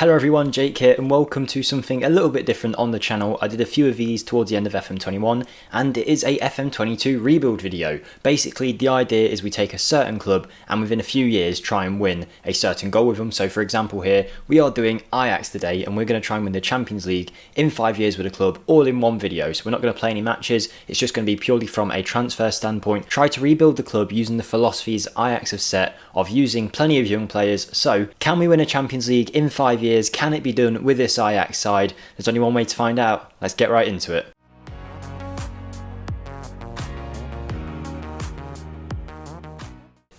Hello everyone, Jake here and welcome to something a little bit different on the channel. I did a few of these towards the end of FM21 and it is a FM22 Rebuild video. Basically the idea is we take a certain club and within a few years try and win a certain goal with them. So for example here, we are doing Ajax today and we're going to try and win the Champions League in 5 years with a club all in one video. So we're not going to play any matches, it's just going to be purely from a transfer standpoint. Try to rebuild the club using the philosophies Ajax have set of using plenty of young players. So can we win a Champions League in 5 years? Can it be done with this Ajax side? There's only one way to find out. Let's get right into it.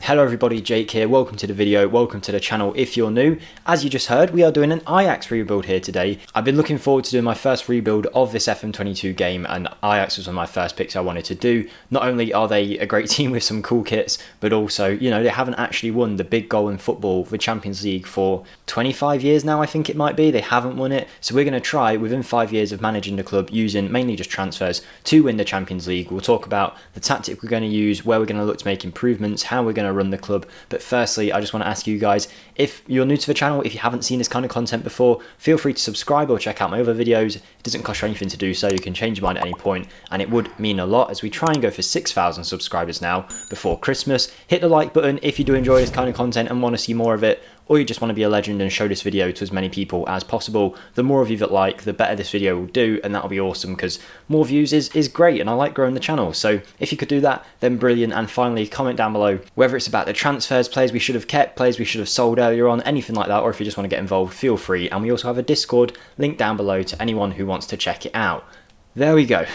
Hello everybody, Jake here, welcome to the video, welcome to the channel if you're new. As you just heard, we are doing an Ajax rebuild here today. I've been looking forward to doing my first rebuild of this FM22 game and Ajax was one of my first picks I wanted to do. Not only are they a great team with some cool kits, but also, you know, they haven't actually won the big goal in football, the Champions League, for 25 years now I think it might be. They haven't won it, so we're going to try within 5 years of managing the club using mainly just transfers to win the Champions League. We'll talk about the tactic we're going to use, where we're going to look to make improvements, how we're going to run the club. But firstly, I just want to ask you guys, if you're new to the channel, if you haven't seen this kind of content before, feel free to subscribe or check out my other videos. It doesn't cost you anything to do so, you can change your mind at any point and it would mean a lot as we try and go for 6,000 subscribers now before Christmas. Hit the like button if you do enjoy this kind of content and want to see more of it, or you just want to be a legend and show this video to as many people as possible. The more of you that like, the better this video will do, and that'll be awesome because more views is great and I like growing the channel. So if you could do that, then brilliant. And finally, comment down below whether it's about the transfers, players we should have kept, players we should have sold earlier on, anything like that, or if you just want to get involved, feel free. And we also have a Discord link down below to anyone who wants to check it out. There we go.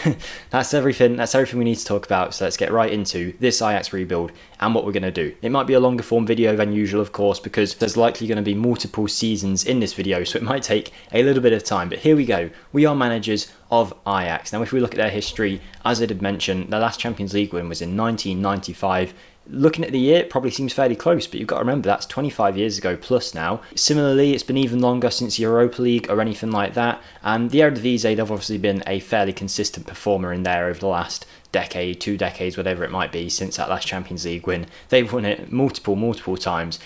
That's everything we need to talk about, so let's get right into this Ajax rebuild and what we're going to do. It might be a longer form video than usual, of course, because there's likely going to be multiple seasons in this video, so it might take a little bit of time, but here we go. We are managers of Ajax. Now if we look at their history, as I did mention, their last Champions League win was in 1995. Looking at the year, it probably seems fairly close, but you've got to remember that's 25 years ago plus now. Similarly, it's been even longer since Europa League or anything like that. And the Eredivisie, they've obviously been a fairly consistent performer in there over the last decade, 2 decades, whatever it might be, since that last Champions League win. They've won it multiple times.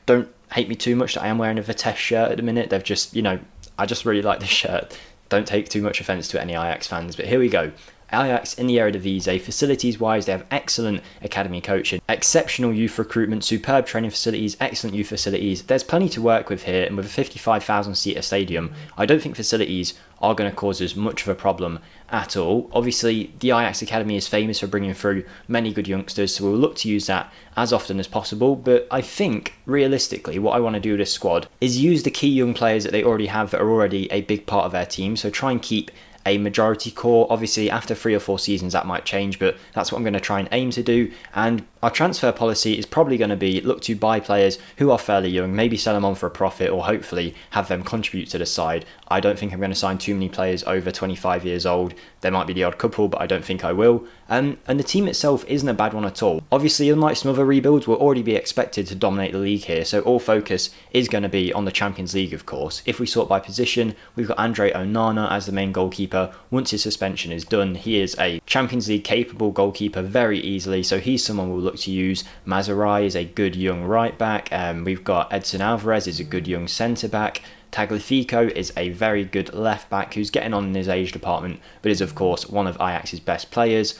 Don't hate me too much that I am wearing a Vitesse shirt at the minute. They've just, you know, I just really like this shirt. Don't take too much offence to any Ajax fans, but here we go. Ajax in the Eredivisie, facilities-wise, they have excellent academy coaching, exceptional youth recruitment, superb training facilities, excellent youth facilities. There's plenty to work with here, and with a 55,000-seater stadium, I don't think facilities are going to cause us much of a problem at all. Obviously, the Ajax Academy is famous for bringing through many good youngsters, so we'll look to use that as often as possible. But I think, realistically, what I want to do with this squad is use the key young players that they already have that are already a big part of their team, so try and keep a majority core. Obviously after 3 or 4 seasons that might change, but that's what I'm going to try and aim to do. And our transfer policy is probably going to be look to buy players who are fairly young, maybe sell them on for a profit, or hopefully have them contribute to the side. I don't think I'm going to sign too many players over 25 years old. There might be the odd couple, but I don't think I will. And the team itself isn't a bad one at all. Obviously, unlike some other rebuilds, we'll already be expected to dominate the league here, so all focus is going to be on the Champions League, of course. If we sort by position, we've got Andre Onana as the main goalkeeper. Once his suspension is done, he is a Champions League capable goalkeeper very easily, so he's someone we'll look to use. Mazurai is a good young right back. We've got Edson Alvarez is a good young centre back. Tagliafico is a very good left back who's getting on in his age department, but is of course one of Ajax's best players.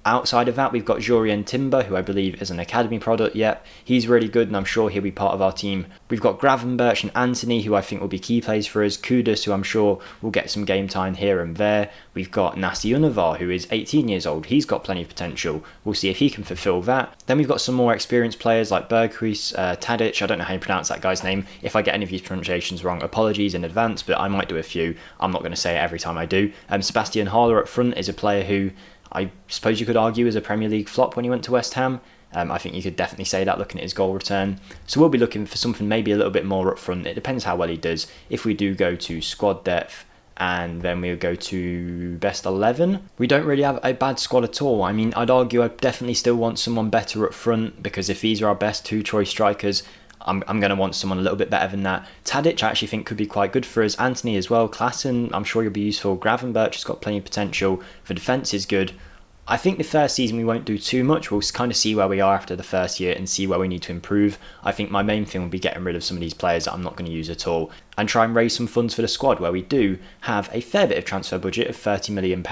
Outside of that, we've got Jurien Timber, who I believe is an academy product. Yep, he's really good and I'm sure he'll be part of our team. We've got Gravenberch and Anthony, who I think will be key players for us. Kudus, who I'm sure will get some game time here and there. We've got Nasi Univar, who is 18 years old. He's got plenty of potential. We'll see if he can fulfill that. Then we've got some more experienced players like Berghuis, Tadic. I don't know how you pronounce that guy's name. If I get any of these pronunciations wrong, apologies in advance, but I might do a few. I'm not going to say it every time I do. Sebastian Haller up front is a player who I suppose you could argue is a Premier League flop when he went to West Ham. I think you could definitely say that looking at his goal return. So we'll be looking for something maybe a little bit more up front. It depends how well he does. If we do go to squad depth and then we'll go to best 11, we don't really have a bad squad at all. I mean, I'd argue I definitely still want someone better up front, because if these are our best 2 choice strikers, I'm going to want someone a little bit better than that. Tadic I actually think could be quite good for us. Anthony as well. Klassen, I'm sure he'll be useful. Gravenberch has got plenty of potential. The defence is good. I think the first season we won't do too much. We'll kind of see where we are after the first year and see where we need to improve. I think my main thing will be getting rid of some of these players that I'm not going to use at all and try and raise some funds for the squad, where we do have a fair bit of transfer budget of £30 million.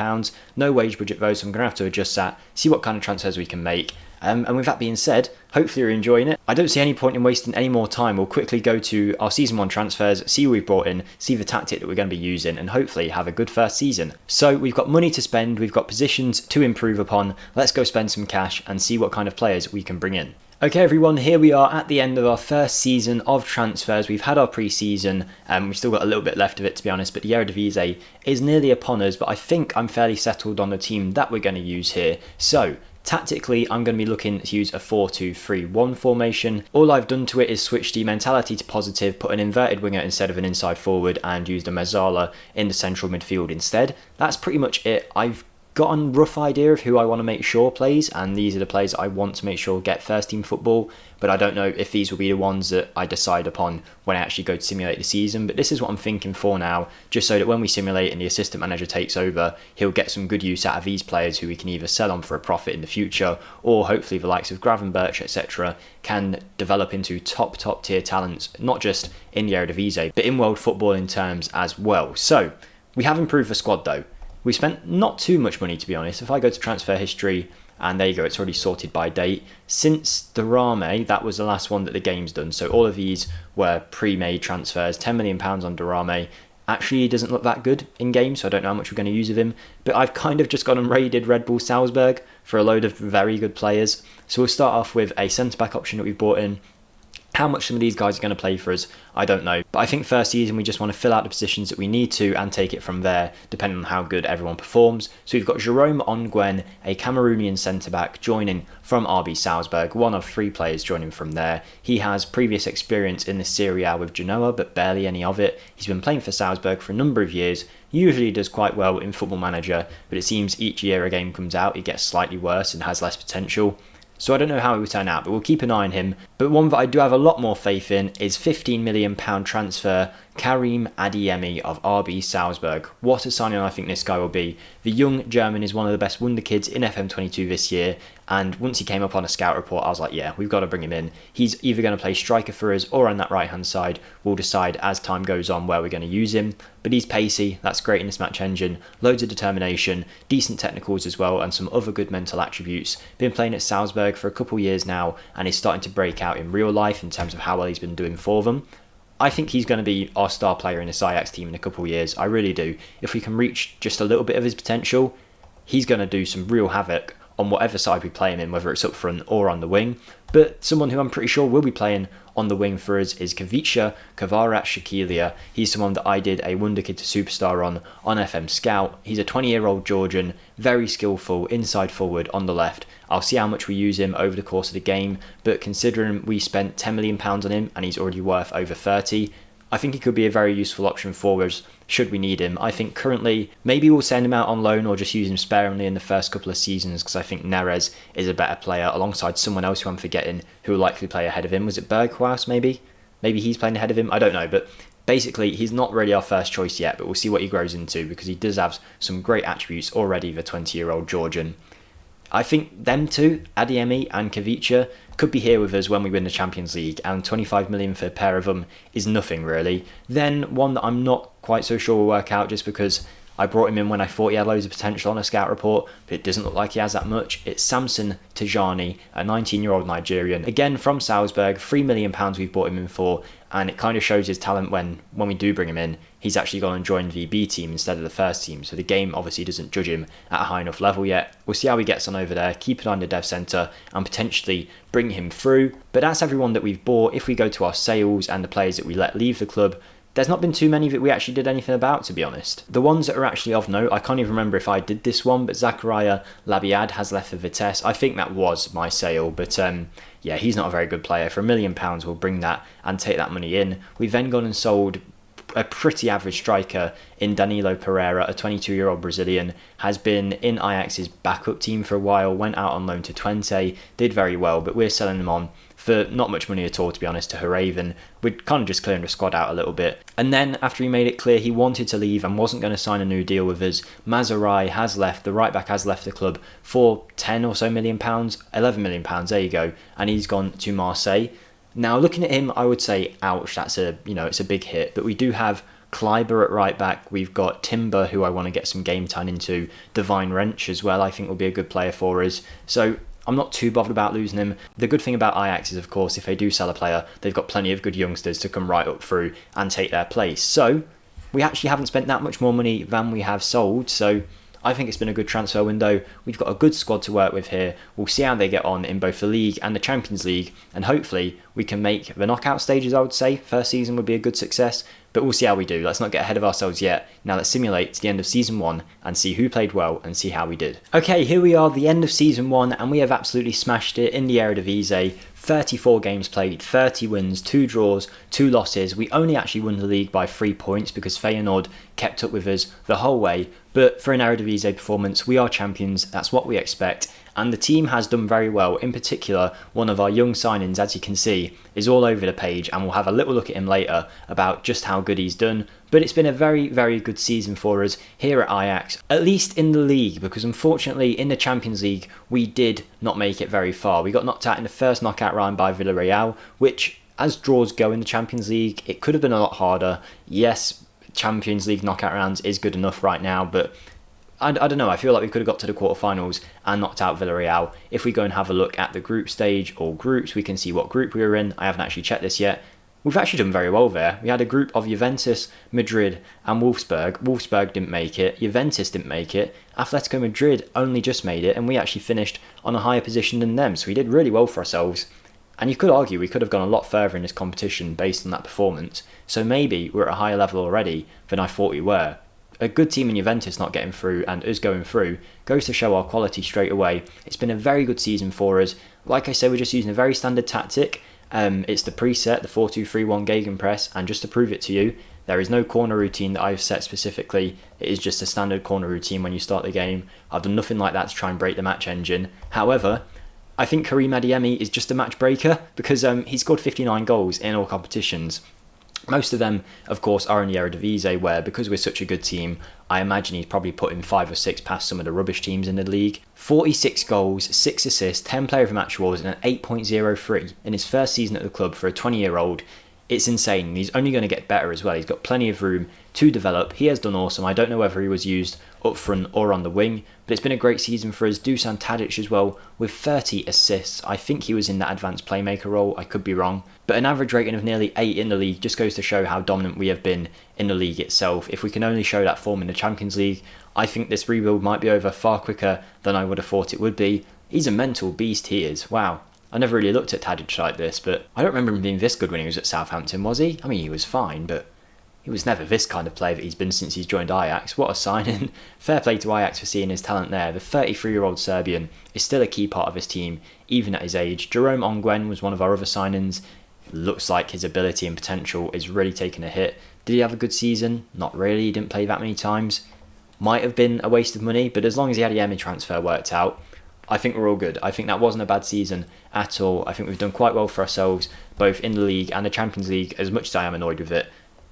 No wage budget though, so I'm going to have to adjust that, see what kind of transfers we can make. And with that being said, hopefully you're enjoying it. I don't see any point in wasting any more time. We'll quickly go to our Season 1 transfers, see who we've brought in, see the tactic that we're going to be using, and hopefully have a good first season. So we've got money to spend, we've got positions to improve upon. Let's go spend some cash and see what kind of players we can bring in. Okay everyone, here we are at the end of our first season of transfers. We've had our pre-season, we've still got a little bit left of it to be honest, but the Eredivisie is nearly upon us, but I think I'm fairly settled on the team that we're going to use here. So tactically, I'm going to be looking to use a 4-2-3-1 formation. All I've done to it is switch the mentality to positive, put an inverted winger instead of an inside forward, and used a Mezzala in the central midfield instead. That's pretty much it. I've got a rough idea of who I want to make sure plays, and these are the players I want to make sure get first team football, but I don't know if these will be the ones that I decide upon when I actually go to simulate the season. But this is what I'm thinking for now, just so that when we simulate and the assistant manager takes over, he'll get some good use out of these players who we can either sell on for a profit in the future, or hopefully the likes of Gravenberch, etc. can develop into top tier talents, not just in the Eredivisie, but in world football in terms as well. So we have improved the squad though. We spent not too much money, to be honest. If I go to transfer history, and there you go, it's already sorted by date. Since Durame, that was the last one that the game's done. So all of these were pre-made transfers. £10 million on Durame. Actually, he doesn't look that good in game, so I don't know how much we're going to use of him. But I've kind of just gone and raided Red Bull Salzburg for a load of very good players. So we'll start off with a centre-back option that we've brought in. How much some of these guys are going to play for us, I don't know. But I think first season we just want to fill out the positions that we need to and take it from there, depending on how good everyone performs. So we've got Jerome Ongwen, a Cameroonian centre-back, joining from RB Salzburg, one of 3 players joining from there. He has previous experience in the Serie A with Genoa, but barely any of it. He's been playing for Salzburg for a number of years, usually does quite well in Football Manager, but it seems each year a game comes out, he gets slightly worse and has less potential. So I don't know how he will turn out, but we'll keep an eye on him. But one that I do have a lot more faith in is £15 million transfer, Karim Adeyemi of RB Salzburg. What a signing I think this guy will be. The young German is one of the best Wonderkids in FM22 this year, and once he came up on a scout report, I was like, yeah, we've got to bring him in. He's either going to play striker for us or on that right-hand side. We'll decide as time goes on where we're going to use him. But he's pacey, that's great in this match engine, loads of determination, decent technicals as well, and some other good mental attributes. Been playing at Salzburg for a couple years now, and he's starting to break out in real life in terms of how well he's been doing for them. I think he's going to be our star player in this Ajax team in a couple of years, I really do. If we can reach just a little bit of his potential, he's going to do some real havoc on whatever side we play him in, whether it's up front or on the wing. But someone who I'm pretty sure will be playing on the wing for us is Kavicha Kvaratskhelia. He's someone that I did a Wonderkid to Superstar on FM Scout. He's a 20-year-old Georgian, very skillful, inside forward on the left. I'll see how much we use him over the course of the game, but considering we spent £10 million on him and he's already worth over 30, I think he could be a very useful option for us should we need him. I think currently maybe we'll send him out on loan or just use him sparingly in the first couple of seasons, because I think Neres is a better player alongside someone else who I'm forgetting who will likely play ahead of him. Was it Berghuis maybe? Maybe he's playing ahead of him, I don't know, but basically he's not really our first choice yet, but we'll see what he grows into because he does have some great attributes already, the 20-year-old Georgian. I think them two, Adeyemi and Kavicha, could be here with us when we win the Champions League, and 25 million for a pair of them is nothing really. Then one that I'm not quite so sure will work out just because I brought him in when I thought he had loads of potential on a scout report, but it doesn't look like he has that much. It's Samson Tijani, a 19-year-old Nigerian, again from Salzburg. £3 million we've bought him in for, and it kind of shows his talent when we do bring him in. He's actually gone and joined the B team instead of the first team, so the game obviously doesn't judge him at a high enough level yet. We'll see how he gets on over there, keep an eye on the dev centre and potentially bring him through. But that's everyone that we've bought. If we go to our sales and the players that we let leave the club, there's not been too many that we actually did anything about, to be honest. The ones that are actually of note, I can't even remember if I did this one, but Zakaria Labiad has left for Vitesse. I think that was my sale, but yeah, he's not a very good player. For £1 million, we'll bring that and take that money in. We've then gone and sold a pretty average striker in Danilo Pereira, a 22-year-old Brazilian, has been in Ajax's backup team for a while, went out on loan to Twente, did very well, but we're selling him on for not much money at all, to be honest, to Haraven. We're kind of just clearing the squad out a little bit. And then after he made it clear he wanted to leave and wasn't going to sign a new deal with us, Mazurai has left, the right back has left the club for £10 or so million, £11 million, there you go, and he's gone to Marseille. Now looking at him, I would say, ouch, that's it's a big hit, but we do have Kleiber at right back, we've got Timber, who I want to get some game time into, Divine Wrench as well, I think will be a good player for us, so I'm not too bothered about losing him. The good thing about Ajax is, of course, if they do sell a player, they've got plenty of good youngsters to come right up through and take their place. So we actually haven't spent that much more money than we have sold, so I think it's been a good transfer window. We've got a good squad to work with here. We'll see how they get on in both the league and the Champions League, and hopefully we can make the knockout stages, I would say. First season would be a good success, but we'll see how we do. Let's not get ahead of ourselves yet. Now let's simulate the end of season 1 and see who played well and see how we did. Okay, here we are, the end of season 1, and we have absolutely smashed it in the Eredivisie. 34 games played, 30 wins, 2 draws, 2 losses. We only actually won the league by 3 points because Feyenoord kept up with us the whole way. But for an Eredivisie performance, we are champions, that's what we expect. And the team has done very well. In particular, one of our young signings, as you can see, is all over the page, and we'll have a little look at him later about just how good he's done. But it's been a very, very good season for us here at Ajax, at least in the league, because unfortunately in the Champions League we did not make it very far. We got knocked out in the first knockout round by Villarreal, which, as draws go in the Champions League, it could have been a lot harder. Yes, Champions League knockout rounds is good enough right now, but I don't know, I feel like we could have got to the quarterfinals and knocked out Villarreal. If we go and have a look at the group stage or groups, we can see what group we were in. I haven't actually checked this yet. We've actually done very well there. We had a group of Juventus, Madrid and Wolfsburg. Wolfsburg didn't make it, Juventus didn't make it, Atletico Madrid only just made it, and we actually finished on a higher position than them, so we did really well for ourselves. And you could argue we could have gone a lot further in this competition based on that performance, so maybe we're at a higher level already than I thought we were. A good team in Juventus not getting through and us going through goes to show our quality straight away. It's been a very good season for us. Like I said, we're just using a very standard tactic. It's the preset, the 4-2-3-1 gegenpress, and just to prove it to you, there is no corner routine that I've set specifically. It is just a standard corner routine when you start the game. I've done nothing like that to try and break the match engine. However, I think Karim Adeyemi is just a match breaker because he scored 59 goals in all competitions. Most of them, of course, are in the Eredivisie, where, because we're such a good team, I imagine he's probably putting 5 or 6 past some of the rubbish teams in the league. 46 goals, 6 assists, 10 player of the match awards, and an 8.03 in his first season at the club for a 20-year-old. It's insane. He's only going to get better as well. He's got plenty of room to develop. He has done awesome. I don't know whether he was used up front or on the wing, but it's been a great season for us. Dusan Tadic as well, with 30 assists. I think he was in that advanced playmaker role. I could be wrong. But an average rating of nearly 8 in the league just goes to show how dominant we have been in the league itself. If we can only show that form in the Champions League, I think this rebuild might be over far quicker than I would have thought it would be. He's a mental beast, he is. Wow. I never really looked at Tadic like this, but I don't remember him being this good when he was at Southampton, was he? I mean, he was fine, but he was never this kind of player that he's been since he's joined Ajax. What a signing. Fair play to Ajax for seeing his talent there. The 33-year-old Serbian is still a key part of his team, even at his age. Jerome Ongwen was one of our other signings. Looks like his ability and potential is really taking a hit. Did he have a good season? Not really. He didn't play that many times. Might have been a waste of money, but as long as he had a Yemi transfer worked out, I think we're all good. I think that wasn't a bad season at all. I think we've done quite well for ourselves, both in the league and the Champions League, as much as I am annoyed with it.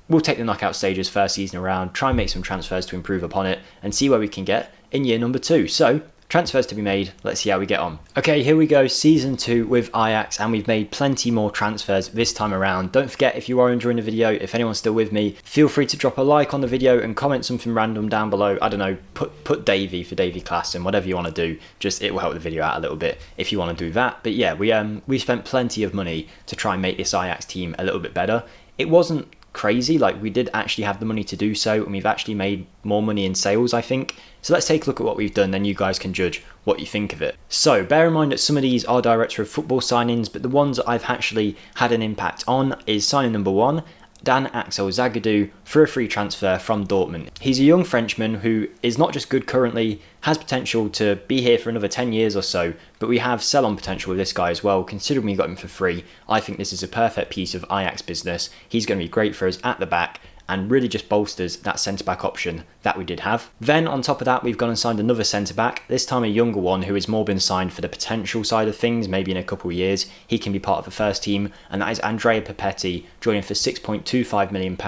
We'll take the knockout stages first season around, try and make some transfers to improve upon it, and see where we can get in year number 2. So, transfers to be made, let's see how we get on. Okay, here we go, season 2 with Ajax, and we've made plenty more transfers this time around. Don't forget, if you are enjoying the video, if anyone's still with me, feel free to drop a like on the video and comment something random down below. I don't know, put Davey for Davey Class and whatever you want to do, just it will help the video out a little bit if you want to do that. But yeah, we spent plenty of money to try and make this Ajax team a little bit better. It wasn't crazy, like we did actually have the money to do so, and we've actually made more money in sales, I think. So let's take a look at what we've done, then you guys can judge what you think of it. So bear in mind that some of these are director of football signings, but the ones that I've actually had an impact on is signing number 1, Dan Axel Zagadou, for a free transfer from Dortmund. He's a young Frenchman who is not just good currently, has potential to be here for another 10 years or so, but we have sell-on potential with this guy as well. Considering we got him for free, I think this is a perfect piece of Ajax business. He's going to be great for us at the back, and really just bolsters that centre-back option that we did have. Then on top of that, we've gone and signed another centre-back, this time a younger one who has more been signed for the potential side of things. Maybe in a couple of years he can be part of the first team, and that is Andrea Papetti, joining for £6.25 million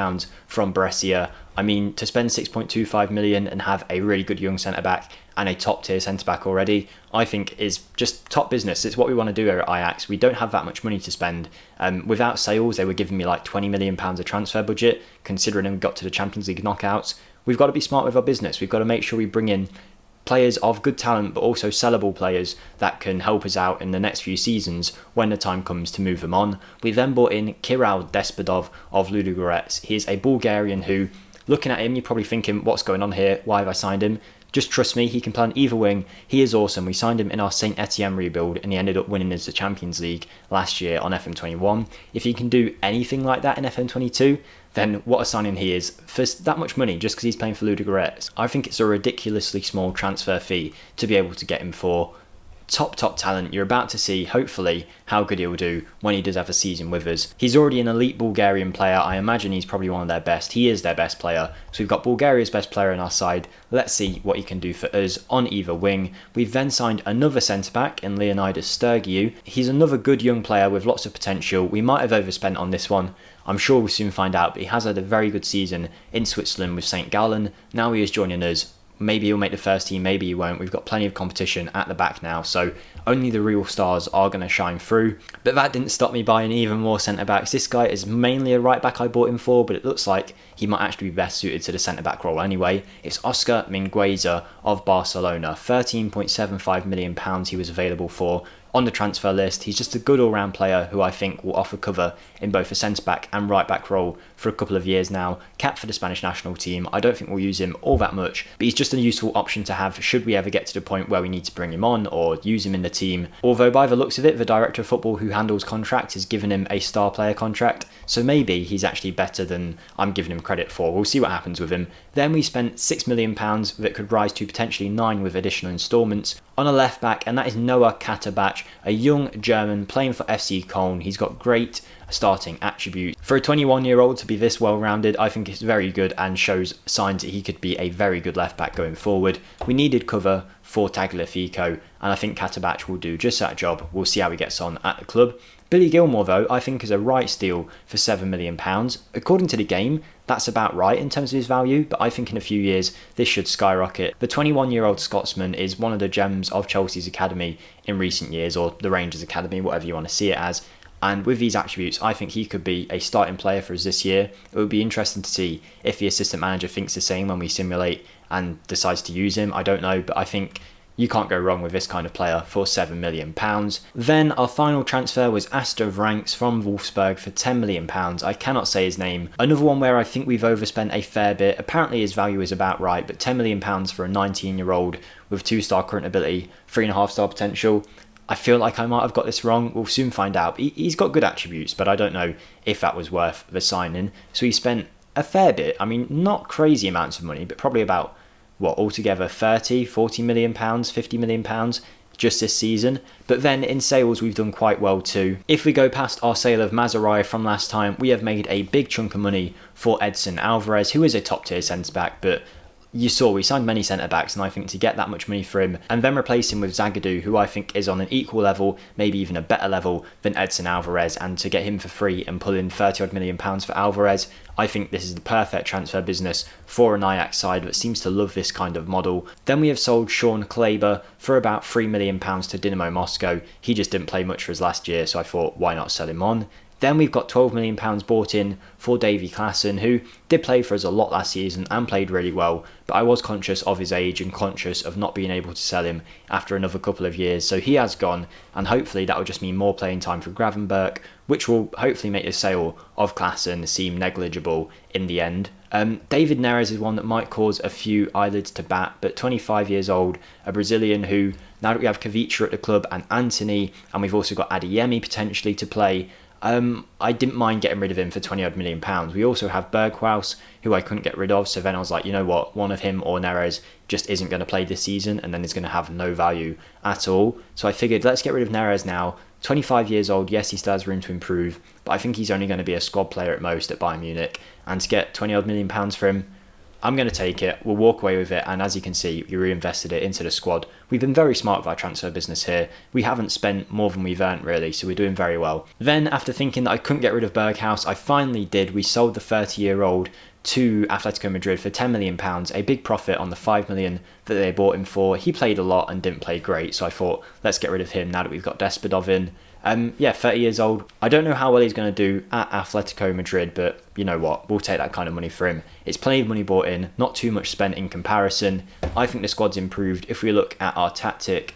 from Brescia. I mean, to spend 6.25 million and have a really good young centre-back and a top-tier centre-back already, I think is just top business. It's what we want to do here at Ajax. We don't have that much money to spend. Without sales, they were giving me like £20 million of transfer budget, considering we got to the Champions League knockouts. We've got to be smart with our business. We've got to make sure we bring in players of good talent, but also sellable players that can help us out in the next few seasons when the time comes to move them on. We then brought in Kirill Despodov of Ludogorets. He is a Bulgarian who, looking at him, you're probably thinking, what's going on here? Why have I signed him? Just trust me, he can play on either wing. He is awesome. We signed him in our St Etienne rebuild, and he ended up winning us the Champions League last year on FM21. If he can do anything like that in FM22, then what a signing he is for that much money just because he's playing for Ludogorets. I think it's a ridiculously small transfer fee to be able to get him for top talent. You're about to see, hopefully, how good he'll do when he does have a season with us. He's already an elite Bulgarian player. I imagine he's probably one of their best. He is their best player. So we've got Bulgaria's best player on our side. Let's see what he can do for us on either wing. We've then signed another centre-back in Leonidas Sturgiu. He's another good young player with lots of potential. We might have overspent on this one. I'm sure we'll soon find out, but he has had a very good season in Switzerland with St Gallen. Now he is joining us. Maybe he'll make the first team, maybe he won't. We've got plenty of competition at the back now, so only the real stars are going to shine through. But that didn't stop me buying even more centre-backs. This guy is mainly a right-back I bought him for, but it looks like he might actually be best suited to the centre-back role anyway. It's Oscar Mingueza of Barcelona. £13.75 million he was available for on the transfer list. He's just a good all-round player who I think will offer cover in both a centre-back and right-back role for a couple of years now. Capped for the Spanish national team. I don't think we'll use him all that much, but he's just a useful option to have should we ever get to the point where we need to bring him on or use him in the team. Although by the looks of it, the director of football who handles contracts has given him a star player contract, so maybe he's actually better than I'm giving him credit for. We'll see what happens with him. Then we spent £6 million that could rise to potentially 9 with additional instalments on a left back, and that is Noah Katabach, a young German playing for FC Köln. He's got great starting attributes. For a 21-year-old to be this well-rounded, I think it's very good and shows signs that he could be a very good left back going forward. We needed cover for Tagliafico, and I think Katabach will do just that job. We'll see how he gets on at the club. Billy Gilmore, though, I think is a right steal for £7 million. According to the game, that's about right in terms of his value, but I think in a few years this should skyrocket. The 21-year-old Scotsman is one of the gems of Chelsea's academy in recent years, or the Rangers academy, whatever you want to see it as. And with these attributes, I think he could be a starting player for us this year. It would be interesting to see if the assistant manager thinks the same when we simulate and decides to use him. I don't know, but I think you can't go wrong with this kind of player for £7 million. Then our final transfer was Astor Vranks from Wolfsburg for £10 million. I cannot say his name. Another one where I think we've overspent a fair bit. Apparently his value is about right, but £10 million for a 19-year-old with 2-star current ability, 3.5-star potential. I feel like I might have got this wrong. We'll soon find out. He's got good attributes, but I don't know if that was worth the signing. So he spent a fair bit. I mean, not crazy amounts of money, but probably about, altogether 30, 40 million pounds, 50 million pounds just this season. But then in sales, we've done quite well too. If we go past our sale of Mazurai from last time, we have made a big chunk of money for Edson Alvarez, who is a top tier centre-back, but you saw we signed many centre-backs, and I think to get that much money for him and then replace him with Zagadou, who I think is on an equal level, maybe even a better level than Edson Alvarez, and to get him for free and pull in 30 odd million pounds for Alvarez, I think this is the perfect transfer business for an Ajax side that seems to love this kind of model. Then we have sold Sean Kleber for about £3 million to Dynamo Moscow. He just didn't play much for us last year, so I thought, why not sell him on? Then we've got £12 million bought in for Davy Klaassen, who did play for us a lot last season and played really well, but I was conscious of his age and conscious of not being able to sell him after another couple of years. So he has gone, and hopefully that will just mean more playing time for Gravenberch, which will hopefully make the sale of Klaassen seem negligible in the end. David Neres is one that might cause a few eyelids to bat, but 25 years old, a Brazilian who, now that we have Kavicha at the club and Anthony, and we've also got Adeyemi potentially to play, I didn't mind getting rid of him for 20 odd million pounds. We also have Berghuis, who I couldn't get rid of. So then I was like, you know what, one of him or Neres just isn't going to play this season, and then is going to have no value at all. So I figured, let's get rid of Neres now. 25 years old, yes, he still has room to improve, but I think he's only going to be a squad player at most at Bayern Munich. And to get 20 odd million pounds for him, I'm going to take it. We'll walk away with it, and as you can see, we reinvested it into the squad. We've been very smart with our transfer business here. We haven't spent more than we've earned, really, so we're doing very well. Then, after thinking that I couldn't get rid of Berghuis, I finally did. We sold the 30-year-old to Atletico Madrid for £10 million, a big profit on the £5 million that they bought him for. He played a lot and didn't play great, so I thought, let's get rid of him now that we've got Despodov in. 30 years old. I don't know how well he's going to do at Atletico Madrid, but you know what? We'll take that kind of money for him. It's plenty of money bought in, not too much spent in comparison. I think the squad's improved. If we look at our squad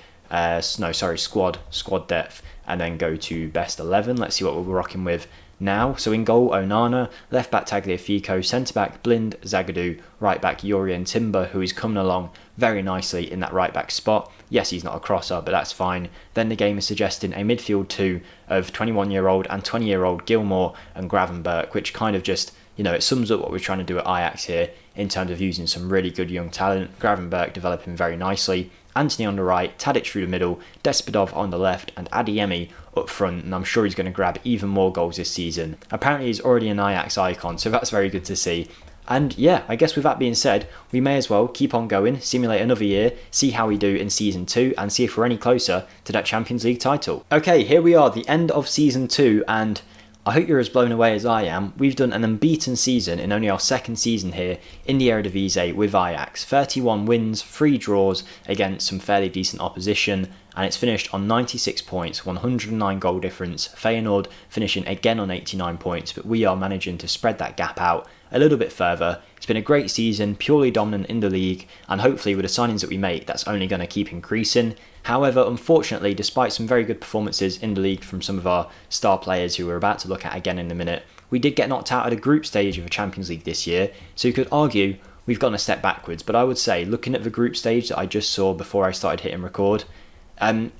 depth, and then go to best 11, let's see what we're rocking with now. So in goal, Onana, left back Tagliafico, centre back Blind, Zagadou, right back Jurrien Timber, who is coming along very nicely in that right back spot. Yes, he's not a crosser, but that's fine. Then the game is suggesting a midfield two of 21-year-old and 20-year-old Gilmour and Gravenberch, which kind of just, it sums up what we're trying to do at Ajax here in terms of using some really good young talent. Gravenberch developing very nicely. Antony on the right, Tadic through the middle, Despodov on the left, and Adeyemi up front, and I'm sure he's going to grab even more goals this season. Apparently he's already an Ajax icon, so that's very good to see. And yeah, I guess with that being said, we may as well keep on going, simulate another year, see how we do in Season 2, and see if we're any closer to that Champions League title. Okay, here we are, the end of Season 2, and I hope you're as blown away as I am. We've done an unbeaten season in only our second season here in the Eredivisie with Ajax. 31 wins, 3 draws against some fairly decent opposition, and it's finished on 96 points, 109 goal difference. Feyenoord finishing again on 89 points, but we are managing to spread that gap out a little bit further. It's been a great season, purely dominant in the league, and hopefully with the signings that we make, that's only going to keep increasing. However, unfortunately, despite some very good performances in the league from some of our star players who we're about to look at again in a minute, we did get knocked out at a group stage of a Champions League this year, so you could argue we've gone a step backwards. But I would say, looking at the group stage that I just saw before I started hitting record,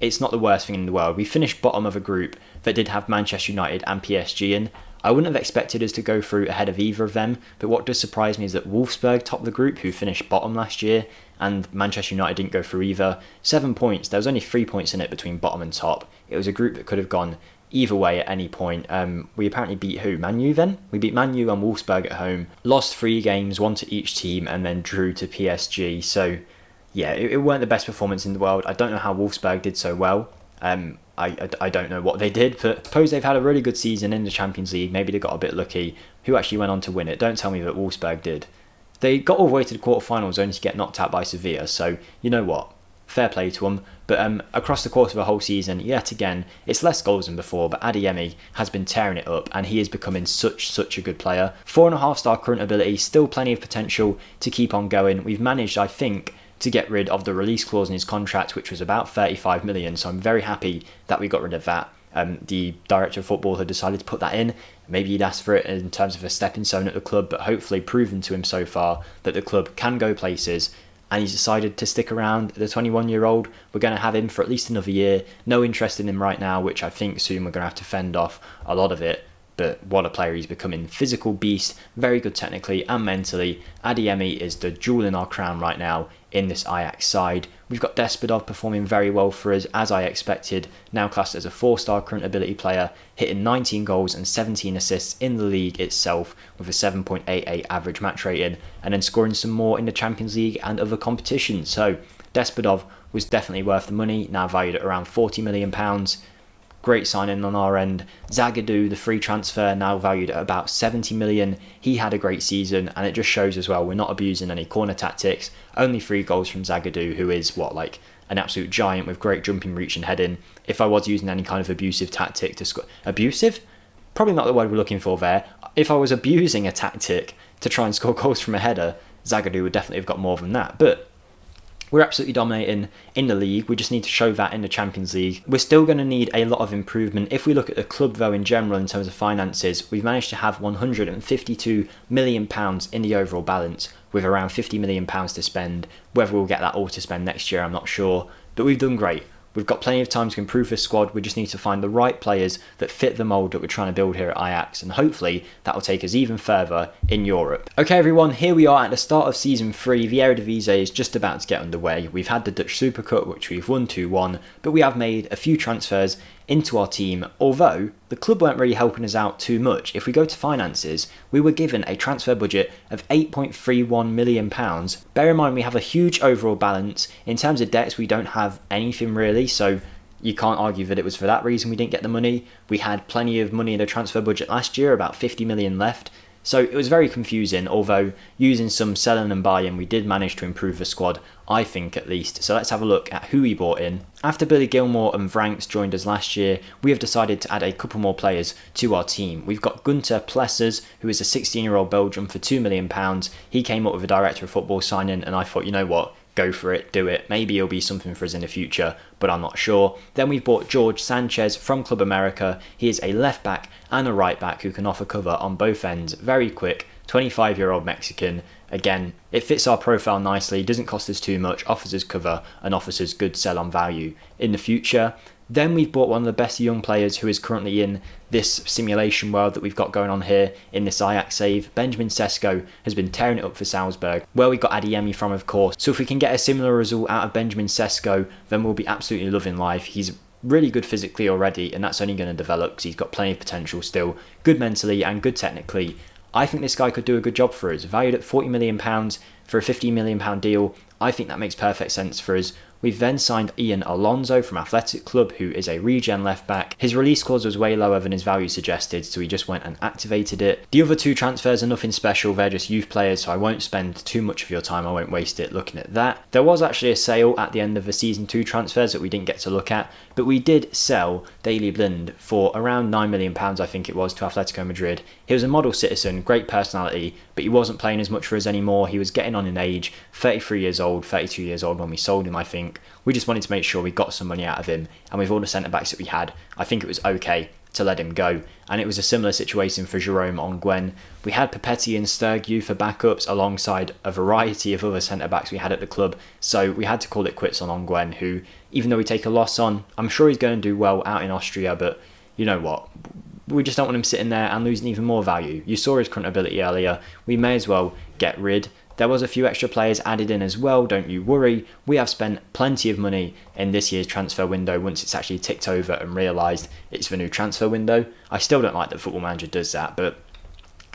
it's not the worst thing in the world. We finished bottom of a group that did have Manchester United and PSG in. I wouldn't have expected us to go through ahead of either of them, but what does surprise me is that Wolfsburg topped the group, who finished bottom last year, and Manchester United didn't go through either. 7 points, there was only 3 points in it between bottom and top. It was a group that could have gone either way at any point. We apparently beat who? Man U then? We beat Man U and Wolfsburg at home, lost 3 games, 1 to each team, and then drew to PSG. So yeah, it weren't the best performance in the world. I don't know how Wolfsburg did so well. I don't know what they did, but suppose they've had a really good season in the Champions League. Maybe they got a bit lucky. Who actually went on to win it? Don't tell me that Wolfsburg did. They got all the way to the quarterfinals only to get knocked out by Sevilla, so you know what? Fair play to them. But across the course of a whole season, yet again, it's less goals than before, but Adeyemi has been tearing it up, and he is becoming such a good player. 4.5-star current ability, still plenty of potential to keep on going. We've managed, I think, to get rid of the release clause in his contract, which was about 35 million, so I'm very happy that we got rid of that. The director of football had decided to put that in. Maybe he'd asked for it in terms of a stepping stone at the club, but hopefully proven to him so far that the club can go places, and he's decided to stick around. The 21-year-old, we're going to have him for at least another year. No interest in him right now, which I think soon we're going to have to fend off a lot of it. But what a player he's becoming. Physical beast, very good technically and mentally. Adeyemi is the jewel in our crown right now in this Ajax side. We've got Despodov performing very well for us, as I expected, now classed as a 4-star current ability player, hitting 19 goals and 17 assists in the league itself with a 7.88 average match rating, and then scoring some more in the Champions League and other competitions. So Despodov was definitely worth the money, now valued at around £40 million. Great signing on our end. Zagadou, the free transfer, now valued at about 70 million. He had a great season, and it just shows as well we're not abusing any corner tactics. Only 3 goals from Zagadou, who is an absolute giant with great jumping, reach and heading. If I was using any kind of abusive tactic to score... Abusive? Probably not the word we're looking for there. If I was abusing a tactic to try and score goals from a header, Zagadou would definitely have got more than that. But we're absolutely dominating in the league. We just need to show that in the Champions League. We're still going to need a lot of improvement. If we look at the club, though, in general, in terms of finances, we've managed to have £152 million in the overall balance, with around £50 million to spend. Whether we'll get that all to spend next year, I'm not sure. But we've done great. We've got plenty of time to improve this squad. We just need to find the right players that fit the mould that we're trying to build here at Ajax, and hopefully that will take us even further in Europe. Okay everyone, here we are at the start of season 3. The Eredivisie is just about to get underway. We've had the Dutch Super Cup, which we've won 2-1, but we have made a few transfers into our team, although the club weren't really helping us out too much. If we go to finances, we were given a transfer budget of £8.31 million. Bear in mind we have a huge overall balance. In terms of debts, we don't have anything really, so you can't argue that it was for that reason we didn't get the money. We had plenty of money in the transfer budget last year, about 50 million left. So it was very confusing, although using some selling and buying, we did manage to improve the squad, I think at least. So let's have a look at who we bought in. After Billy Gilmore and Vranks joined us last year, we have decided to add a couple more players to our team. We've got Gunter Plessers, who is a 16-year-old Belgian for £2 million. He came up with a director of football signing, and I thought, you know what? Go for it, do it. Maybe it'll be something for us in the future, but I'm not sure. Then we've bought George Sanchez from Club America. He is a left back and a right back who can offer cover on both ends. Very quick, 25-year-old Mexican. Again, it fits our profile nicely, doesn't cost us too much, offers us cover and offers us good sell-on value in the future. Then we've bought one of the best young players who is currently in this simulation world that we've got going on here in this Ajax save. Benjamin Sesko has been tearing it up for Salzburg, where we got Adeyemi from, of course. So if we can get a similar result out of Benjamin Sesko, then we'll be absolutely loving life. He's really good physically already, and that's only going to develop because he's got plenty of potential still. Good mentally and good technically. I think this guy could do a good job for us. Valued at £40 million for a £15 million deal, I think that makes perfect sense for us. We've then signed Ian Alonso from Athletic Club, who is a regen left back. His release clause was way lower than his value suggested, so we just went and activated it. The other two transfers are nothing special, they're just youth players, so I won't spend too much of your time, I won't waste it looking at that. There was actually a sale at the end of the season 2 transfers that we didn't get to look at, but we did sell Daley Blind for around £9 million, I think it was, to Atletico Madrid. He was a model citizen, great personality, but he wasn't playing as much for us anymore. He was getting on in age, 33 years old, 32 years old when we sold him, I think. We just wanted to make sure we got some money out of him, and with all the centre-backs that we had, I think it was okay to let him go. And it was a similar situation for Jerome Ongwen. We had Papetti and Sturgeon for backups alongside a variety of other centre-backs we had at the club, so we had to call it quits on Ongwen, who, even though we take a loss on, I'm sure he's going to do well out in Austria, but you know what? We just don't want him sitting there and losing even more value. You saw his current ability earlier. We may as well get rid. There was a few extra players added in as well, don't you worry. We have spent plenty of money in this year's transfer window once it's actually ticked over and realised it's the new transfer window. I still don't like that Football Manager does that, but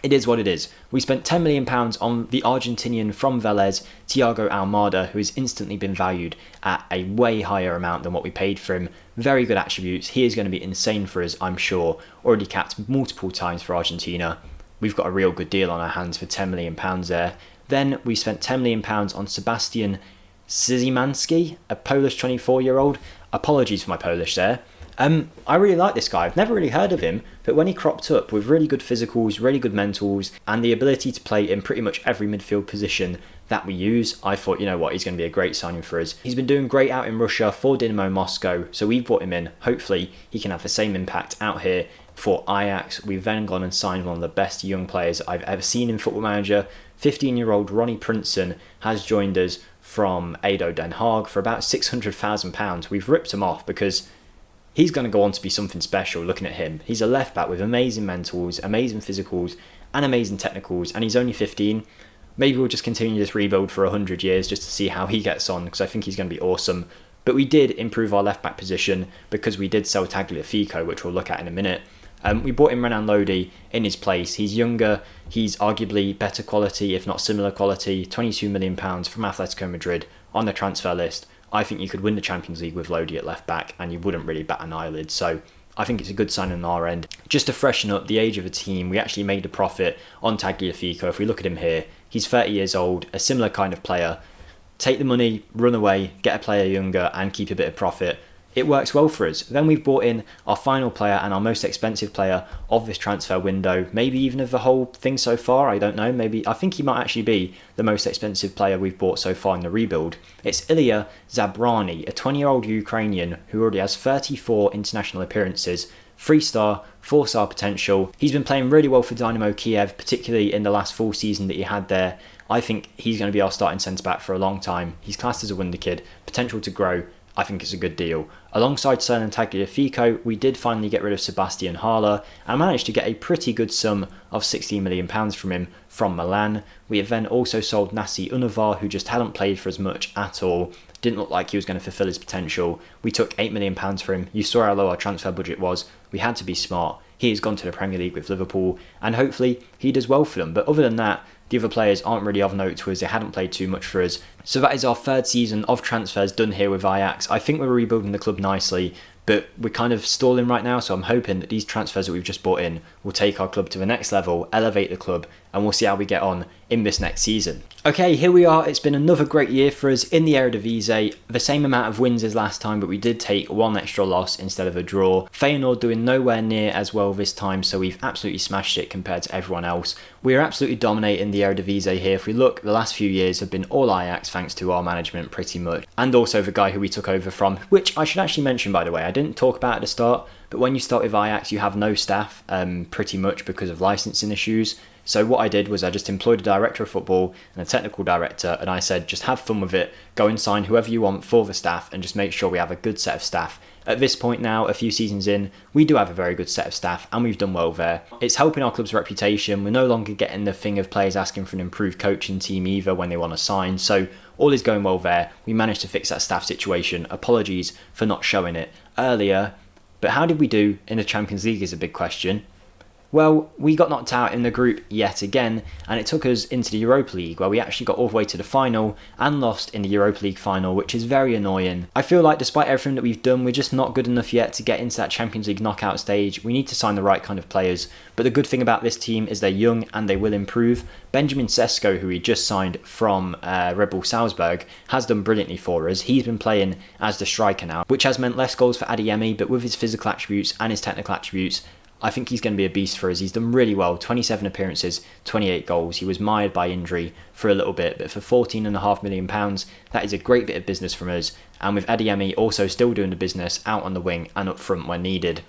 it is what it is. We spent £10 million on the Argentinian from Vélez, Thiago Almada, who has instantly been valued at a way higher amount than what we paid for him. Very good attributes. He is going to be insane for us, I'm sure. Already capped multiple times for Argentina. We've got a real good deal on our hands for £10 million there. Then we spent £10 million on Sebastian Szymanski, a Polish 24-year-old. Apologies for my Polish there. I really like this guy. I've never really heard of him, but when he cropped up with really good physicals, really good mentals, and the ability to play in pretty much every midfield position that we use, I thought, you know what, he's going to be a great signing for us. He's been doing great out in Russia for Dynamo Moscow, so we've brought him in. Hopefully he can have the same impact out here for Ajax. We've then gone and signed one of the best young players I've ever seen in Football Manager. 15-year-old Ronnie Prinsen has joined us from ADO Den Haag for about £600,000. We've ripped him off because he's going to go on to be something special. Looking at him, he's a left back with amazing mentals, amazing physicals and amazing technicals, and he's only 15. Maybe we'll just continue this rebuild for 100 years just to see how he gets on, because I think he's going to be awesome. But we did improve our left back position because we did sell Tagliafico, which we'll look at in a minute. We bought in Renan Lodi in his place. He's younger, he's arguably better quality, if not similar quality. £22 million from Atletico Madrid on the transfer list. I think you could win the Champions League with Lodi at left back and you wouldn't really bat an eyelid. So I think it's a good sign on our end. Just to freshen up the age of the team, we actually made a profit on Tagliafico. If we look at him here, he's 30 years old, a similar kind of player. Take the money, run away, get a player younger and keep a bit of profit. It works well for us. Then we've brought in our final player and our most expensive player of this transfer window, maybe even of the whole thing so far, I don't know. I think he might actually be the most expensive player we've bought so far in the rebuild. It's Ilya Zabrany, a 20-year-old Ukrainian who already has 34 international appearances, 3-star, 4-star potential. He's been playing really well for Dynamo Kiev, particularly in the last full season that he had there. I think he's going to be our starting centre-back for a long time. He's classed as a wonder kid, potential to grow. I think it's a good deal. Alongside Cernan Tagliafico, we did finally get rid of Sebastian Haller and managed to get a pretty good sum of £16 million from him from Milan. We have then also sold Nasi Unavar, who just hadn't played for as much at all. Didn't look like he was going to fulfil his potential. We took £8 million for him. You saw how low our transfer budget was. We had to be smart. He has gone to the Premier League with Liverpool, and hopefully he does well for them. But other than that, the other players aren't really of note to us. They hadn't played too much for us. So that is our third season of transfers done here with Ajax. I think we're rebuilding the club nicely, but we're kind of stalling right now. So I'm hoping that these transfers that we've just brought in will take our club to the next level, elevate the club, and we'll see how we get on in this next season. Okay, here we are. It's been another great year for us in the Eredivisie. The same amount of wins as last time, but we did take one extra loss instead of a draw. Feyenoord doing nowhere near as well this time, so we've absolutely smashed it compared to everyone else. We're absolutely dominating the Eredivisie here. If we look, the last few years have been all Ajax thanks to our management pretty much. And also the guy who we took over from, which I should actually mention by the way. I didn't talk about at the start, but when you start with Ajax, you have no staff pretty much because of licensing issues. So what I did was I just employed a director of football and a technical director, and I said, just have fun with it, go and sign whoever you want for the staff and just make sure we have a good set of staff. At this point now, a few seasons in, we do have a very good set of staff and we've done well there. It's helping our club's reputation. We're no longer getting the thing of players asking for an improved coaching team either when they want to sign. So all is going well there. We managed to fix that staff situation. Apologies for not showing it earlier. But how did we do in the Champions League is a big question. Well, we got knocked out in the group yet again, and it took us into the Europa League, where we actually got all the way to the final and lost in the Europa League final, which is very annoying. I feel like despite everything that we've done, we're just not good enough yet to get into that Champions League knockout stage. We need to sign the right kind of players, but the good thing about this team is they're young and they will improve. Benjamin Sesko, who we just signed from Red Bull Salzburg, has done brilliantly for us. He's been playing as the striker now, which has meant less goals for Adeyemi, but with his physical attributes and his technical attributes, I think he's going to be a beast for us. He's done really well, 27 appearances, 28 goals. He was mired by injury for a little bit, but for £14.5 million, that is a great bit of business from us. And with Adeyemi also still doing the business out on the wing and up front when needed,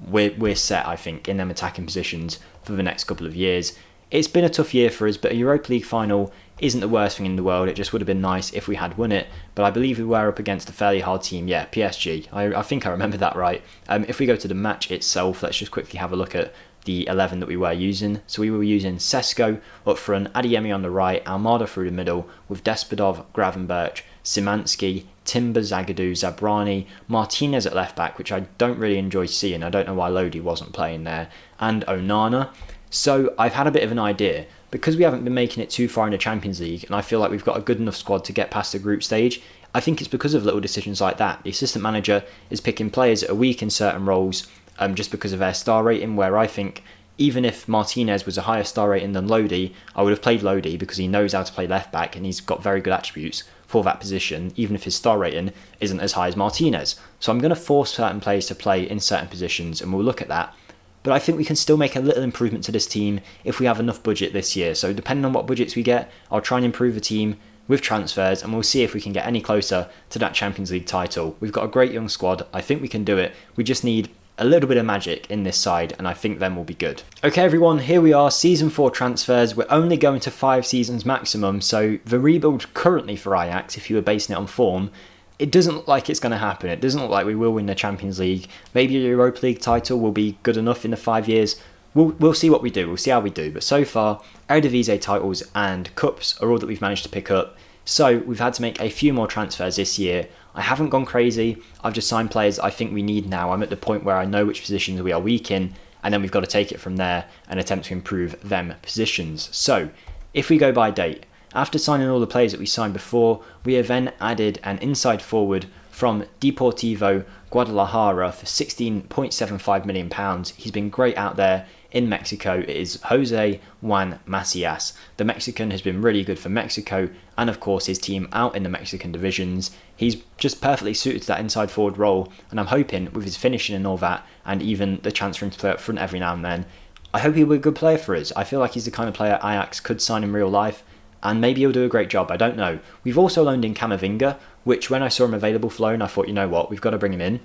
we're set, I think, in them attacking positions for the next couple of years. It's been a tough year for us, but a Europa League final isn't the worst thing in the world. It just would have been nice if we had won it, but I believe we were up against a fairly hard team. Yeah, PSG. I think I remember that right. If we go to the match itself, let's just quickly have a look at the 11 that we were using. So we were using Sesko up front, Adeyemi on the right, Almada through the middle, with Despodov, Gravenberch, Szymanski, Timber, Zagadou, Zabrani, Martinez at left back, which I don't really enjoy seeing. I don't know why Lodi wasn't playing there, and Onana. So I've had a bit of an idea. Because we haven't been making it too far in the Champions League, and I feel like we've got a good enough squad to get past the group stage, I think it's because of little decisions like that. The assistant manager is picking players that are weak in certain roles just because of their star rating, where I think even if Martinez was a higher star rating than Lodi, I would have played Lodi because he knows how to play left back and he's got very good attributes for that position, even if his star rating isn't as high as Martinez. So I'm going to force certain players to play in certain positions, and we'll look at that. But I think we can still make a little improvement to this team if we have enough budget this year. So depending on what budgets we get, I'll try and improve the team with transfers, and we'll see if we can get any closer to that Champions League title. We've got a great young squad. I think we can do it. We just need a little bit of magic in this side, and I think then we'll be good. Okay everyone, here we are, season 4 transfers. We're only going to 5 seasons maximum, so the rebuild currently for Ajax, if you were basing it on form, it doesn't look like it's going to happen. It doesn't look like we will win the Champions League. Maybe a Europa League title will be good enough in the 5 years. We'll see what we do. We'll see how we do. But so far, Eredivisie titles and cups are all that we've managed to pick up. So we've had to make a few more transfers this year. I haven't gone crazy. I've just signed players I think we need now. I'm at the point where I know which positions we are weak in, and then we've got to take it from there and attempt to improve them positions. So if we go by date, after signing all the players that we signed before, we have then added an inside forward from Deportivo Guadalajara for £16.75 million. He's been great out there in Mexico. It is Jose Juan Macias. The Mexican has been really good for Mexico and of course his team out in the Mexican divisions. He's just perfectly suited to that inside forward role, and I'm hoping with his finishing and all that, and even the chance for him to play up front every now and then, I hope he'll be a good player for us. I feel like he's the kind of player Ajax could sign in real life, and maybe he'll do a great job, I don't know. We've also loaned in Camavinga, which when I saw him available for loan, I thought, you know what, we've got to bring him in.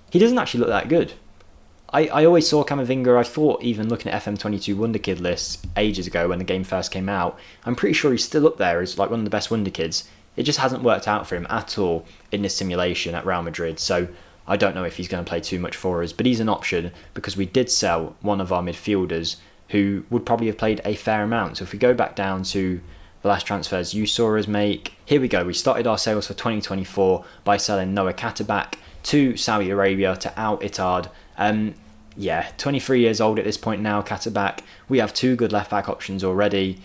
He doesn't actually look that good. I always saw Camavinga, I thought even looking at FM22 Wonderkid lists ages ago when the game first came out, I'm pretty sure he's still up there as like one of the best Wonderkids. it just hasn't worked out for him at all in this simulation at Real Madrid. So I don't know if he's going to play too much for us, but he's an option because we did sell one of our midfielders who would probably have played a fair amount. So if we go back down to the last transfers you saw us make, here we go. We started our sales for 2024 by selling Noah Katterbach to Saudi Arabia to Al Ittihad. Yeah, 23 years old at this point now, Katterbach. We have 2 good left-back options already.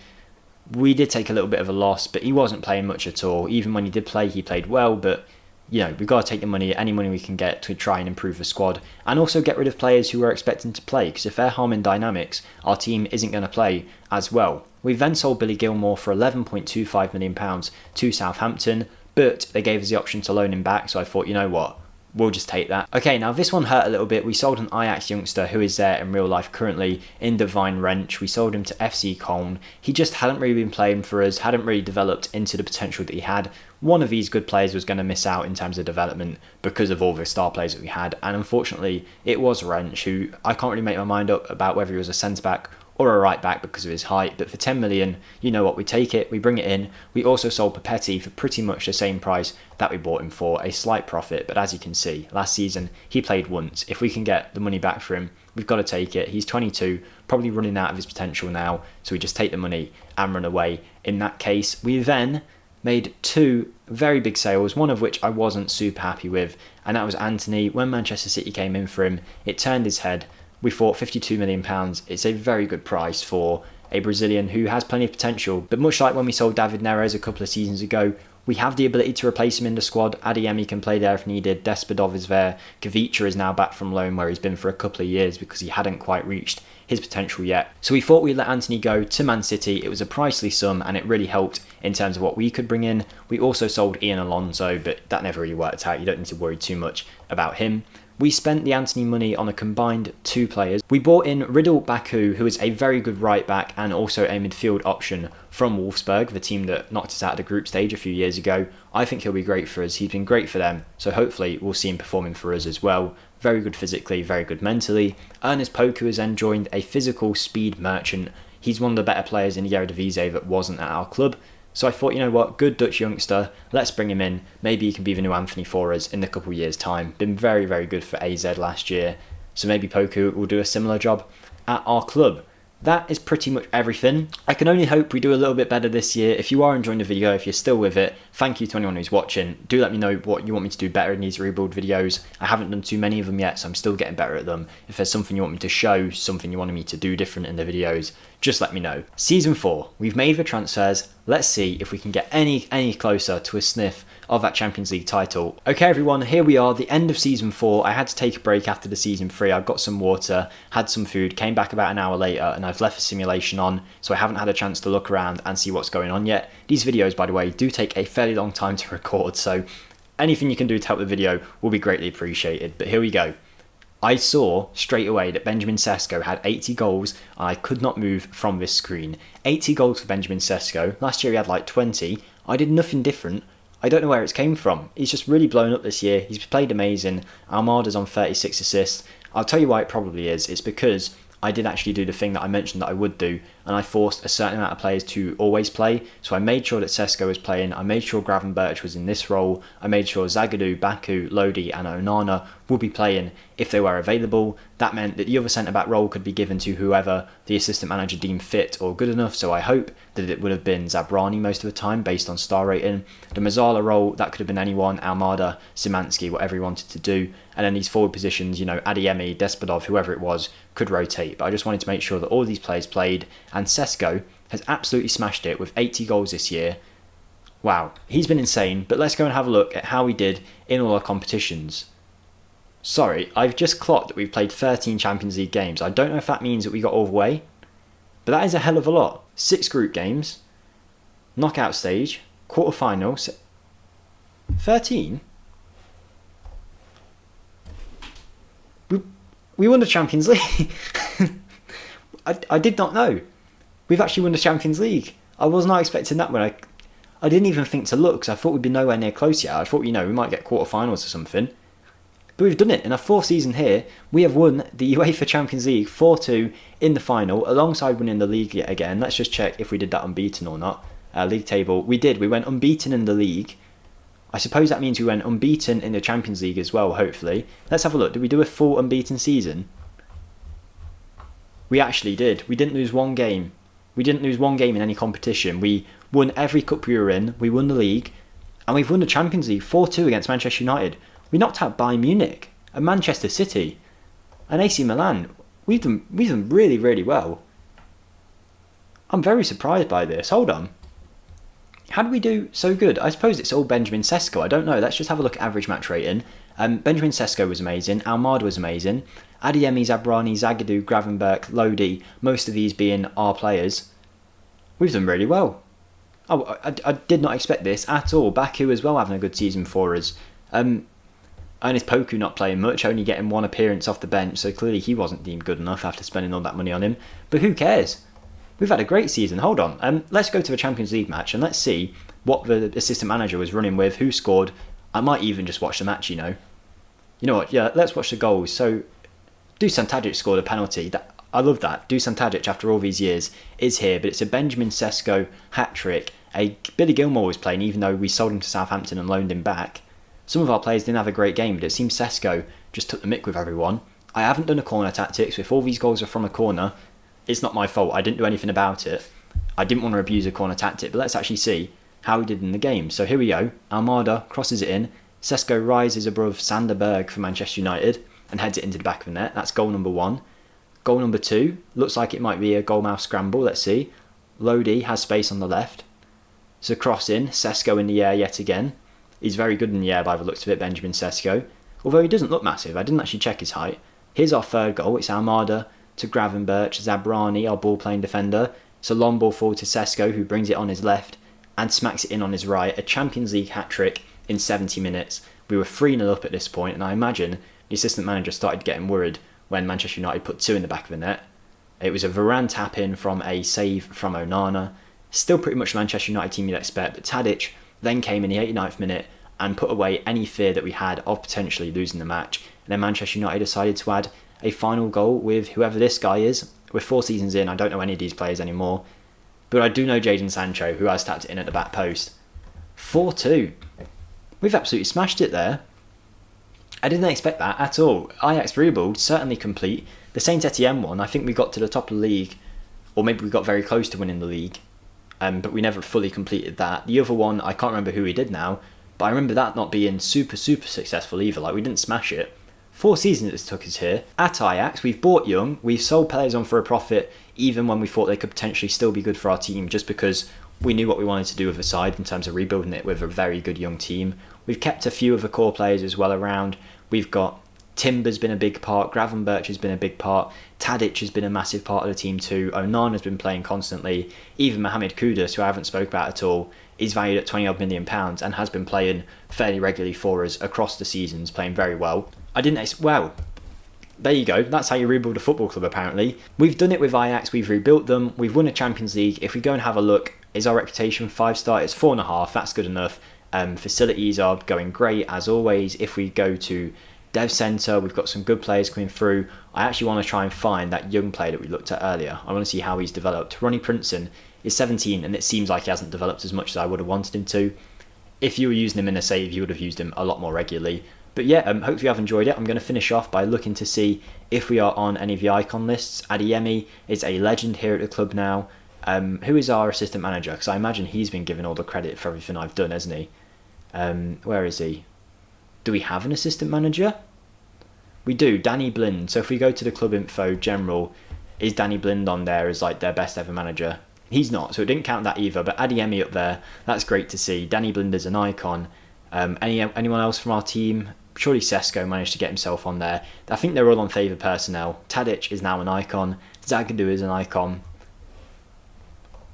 We did take a little bit of a loss, but he wasn't playing much at all. Even when he did play, he played well, but you know, we've got to take the money, any money we can get to try and improve the squad and also get rid of players who we're expecting to play, because if they're harming dynamics, our team isn't going to play as well. We then sold Billy Gilmore for £11.25 million to Southampton, but they gave us the option to loan him back, so I thought, you know what, we'll just take that. Okay, now this one hurt a little bit. We sold an Ajax youngster who is there in real life currently in Divine Wrench. We sold him to FC Köln. He just hadn't really been playing for us, hadn't really developed into the potential that he had. One of these good players was going to miss out in terms of development because of all the star players that we had, and unfortunately it was Wrench, who I can't really make my mind up about whether he was a centre-back or a right back because of his height, but for 10 million, you know what, we take it, we bring it in. We also sold Papetti for pretty much the same price that we bought him for, a slight profit, but as you can see, last season he played once. If we can get the money back for him, we've got to take it. He's 22, probably running out of his potential now, so we just take the money and run away. In that case, we then made 2 very big sales, one of which I wasn't super happy with, and that was Anthony. When Manchester City came in for him, it turned his head. We thought £52 million. It's a very good price for a Brazilian who has plenty of potential. But much like when we sold David Neres a couple of seasons ago, we have the ability to replace him in the squad. Adeyemi can play there if needed. Despodov is there. Kavica is now back from loan where he's been for a couple of years because he hadn't quite reached his potential yet. So we thought we'd let Anthony go to Man City. It was a pricely sum and it really helped in terms of what we could bring in. We also sold Ian Alonso, but that never really worked out. You don't need to worry too much about him. We spent the Anthony money on a combined 2 players. We bought in Riddle Baku, who is a very good right back and also a midfield option from Wolfsburg, the team that knocked us out of the group stage a few years ago. I think he'll be great for us. He's been great for them, so hopefully we'll see him performing for us as well. Very good physically, very good mentally. Ernest Poku has then joined a physical speed merchant. He's one of the better players in the Eredivisie that wasn't at our club. So I thought, you know what, good Dutch youngster, let's bring him in. Maybe he can be the new Anthony for us in a couple of years' time. Been very, very good for AZ last year. So maybe Poku will do a similar job at our club. That is pretty much everything. I can only hope we do a little bit better this year. If you are enjoying the video, if you're still with it, thank you to anyone who's watching. Do let me know what you want me to do better in these rebuild videos. I haven't done too many of them yet, so I'm still getting better at them. If there's something you want me to show, something you wanted me to do different in the videos, just let me know. Season 4, we've made the transfers. Let's see if we can get any closer to a sniff of that Champions League title. Okay everyone, here we are, the end of season 4. I had to take a break after the season 3. I got some water, had some food, came back about an hour later, and I've left the simulation on, so I haven't had a chance to look around and see what's going on yet. These videos, by the way, do take a fairly long time to record, so anything you can do to help the video will be greatly appreciated. But here we go. I saw straight away that Benjamin Sesko had 80 goals and I could not move from this screen. 80 goals for Benjamin Sesko. Last year he had like 20. I did nothing different. I don't know where it's came from. He's just really blown up this year. He's played amazing. Almada's on 36 assists. I'll tell you why it probably is. It's because I did actually do the thing that I mentioned that I would do, and I forced a certain amount of players to always play. So I made sure that Sesko was playing, I made sure Gravenberch was in this role, I made sure Zagadou, Baku, Lodi and Onana would be playing if they were available. That meant that the other centre-back role could be given to whoever the assistant manager deemed fit or good enough, so I hope that it would have been Zabrani most of the time based on star rating. The Mazzala role, that could have been anyone, Almada, Szymanski, whatever he wanted to do. And then these forward positions, you know, Adeyemi, Despodov, whoever it was, could rotate. But I just wanted to make sure that all these players played, and Sesko has absolutely smashed it with 80 goals this year. Wow, he's been insane, but let's go and have a look at how he did in all our competitions. Sorry, I've just clocked that we've played 13 Champions League games. I don't know if that means that we got all the way, but that is a hell of a lot. 6 group games, knockout stage, quarter-final, 13? We won the Champions League. I did not know. We've actually won the Champions League. I was not expecting that one. I didn't even think to look, because I thought we'd be nowhere near close yet. I thought, you know, we might get quarterfinals or something. But we've done it. In our 4th season here, we have won the UEFA Champions League 4-2 in the final, alongside winning the league yet again. Let's just check if we did that unbeaten or not. league table. We did. We went unbeaten in the league. I suppose that means we went unbeaten in the Champions League as well, hopefully. Let's have a look. Did we do a full unbeaten season? We actually did. We didn't lose one game. We didn't lose one game in any competition. We won every cup we were in. We won the league. And we've won the Champions League 4-2 against Manchester United. We knocked out Bayern Munich and Manchester City and AC Milan. We've done really, really well. I'm very surprised by this. Hold on. How did we do so good? I suppose it's all Benjamin Sesko. I don't know. Let's just have a look at average match rating. Benjamin Sesko was amazing. Almada was amazing. Adeyemi, Zabrani, Zagadou, Gravenberch, Lodi, most of these being our players. We've done really well. Oh, I did not expect this at all. Baku as well having a good season for us. Ernest Poku not playing much, only getting one appearance off the bench, so clearly he wasn't deemed good enough after spending all that money on him. But who cares? We've had a great season. Hold on. Let's go to the Champions League match and let's see what the assistant manager was running with, who scored. I might even just watch the match, you know. You know what? Yeah, let's watch the goals. So, Dusan Tadic scored a penalty. I love that. Dusan Tadic, after all these years, is here, but it's a Benjamin Sesko hat-trick. Billy Gilmore was playing, even though we sold him to Southampton and loaned him back. Some of our players didn't have a great game, but it seems Sesko just took the mick with everyone. I haven't done a corner tactics. If all these goals are from a corner, it's not my fault. I didn't do anything about it. I didn't want to abuse a corner tactic, but let's actually see how he did in the game. So here we go. Almada crosses it in. Sesko rises above Sanderberg for Manchester United and heads it into the back of the net. That's goal number 1. Goal number 2. Looks like it might be a goalmouth scramble. Let's see. Lodi has space on the left. So cross in. Sesko in the air yet again. He's very good in the air by the looks of it, Benjamin Sesko. Although he doesn't look massive. I didn't actually check his height. Here's our third goal. It's Almada to Gravenberch, Zabrani, our ball-playing defender. It's a long ball forward to Sesko, who brings it on his left and smacks it in on his right. A Champions League hat-trick in 70 minutes. We were 3-0 up at this point, and I imagine the assistant manager started getting worried when Manchester United put 2 in the back of the net. It was a Varane tap-in from a save from Onana. Still pretty much the Manchester United team you'd expect, but Tadic then came in the 89th minute and put away any fear that we had of potentially losing the match. And then Manchester United decided to add a final goal with whoever this guy is. We're 4 seasons in, I don't know any of these players anymore. But I do know Jadon Sancho, who has tapped it in at the back post. 4-2. We've absolutely smashed it there. I didn't expect that at all. Ajax Rebuild, certainly complete. The Saint Etienne one, I think we got to the top of the league. Or maybe we got very close to winning the league. But we never fully completed that. The other one, I can't remember who we did now. But I remember that not being super successful either. Like, we didn't smash it. 4 seasons it took us here. At Ajax, we've bought young, we've sold players on for a profit, even when we thought they could potentially still be good for our team, just because we knew what we wanted to do with the side in terms of rebuilding it with a very good young team. We've kept a few of the core players as well around. We've got Timber's been a big part, Gravenberch has been a big part, Tadic has been a massive part of the team too, Onana's been playing constantly, even Mohamed Kudus, who I haven't spoke about at all, is valued at £20 million and has been playing fairly regularly for us across the seasons, playing very well. Well, there you go. That's how you rebuild a football club, apparently. We've done it with Ajax. We've rebuilt them. We've won a Champions League. If we go and have a look, is our reputation 5-star? It's 4.5. That's good enough. Facilities are going great, as always. If we go to Dev Centre, we've got some good players coming through. I actually want to try and find that young player that we looked at earlier. I want to see how he's developed. Ronnie Princeton is 17, and it seems like he hasn't developed as much as I would have wanted him to. If you were using him in a save, you would have used him a lot more regularly. But yeah, hopefully you've enjoyed it. I'm going to finish off by looking to see if we are on any of the icon lists. Adeyemi is a legend here at the club now. Who is our assistant manager? Because I imagine he's been given all the credit for everything I've done, hasn't he? Where is he? Do we have an assistant manager? We do, Danny Blind. So if we go to the club info general, is Danny Blind on there as like their best ever manager? He's not, so it didn't count that either. But Adeyemi up there, that's great to see. Danny Blind is an icon. Anyone else from our team? Surely Sesko managed to get himself on there. I think they're all on favoured personnel. Tadic is now an icon. Zagadou is an icon.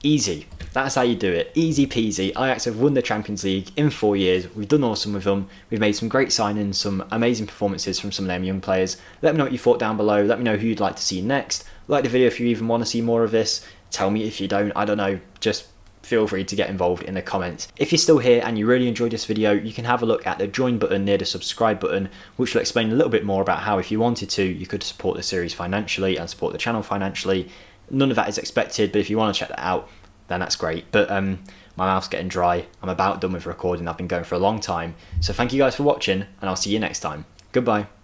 Easy. That's how you do it. Easy peasy. Ajax have won the Champions League in 4 years. We've done awesome with them. We've made some great signings, some amazing performances from some of them young players. Let me know what you thought down below. Let me know who you'd like to see next. Like the video if you even want to see more of this. Tell me if you don't. I don't know. Just feel free to get involved in the comments. If you're still here and you really enjoyed this video, you can have a look at the join button near the subscribe button, which will explain a little bit more about how, if you wanted to, you could support the series financially and support the channel financially. None of that is expected, but if you want to check that out, then that's great. But my mouth's getting dry. I'm about done with recording. I've been going for a long time. So thank you guys for watching, and I'll see you next time. Goodbye.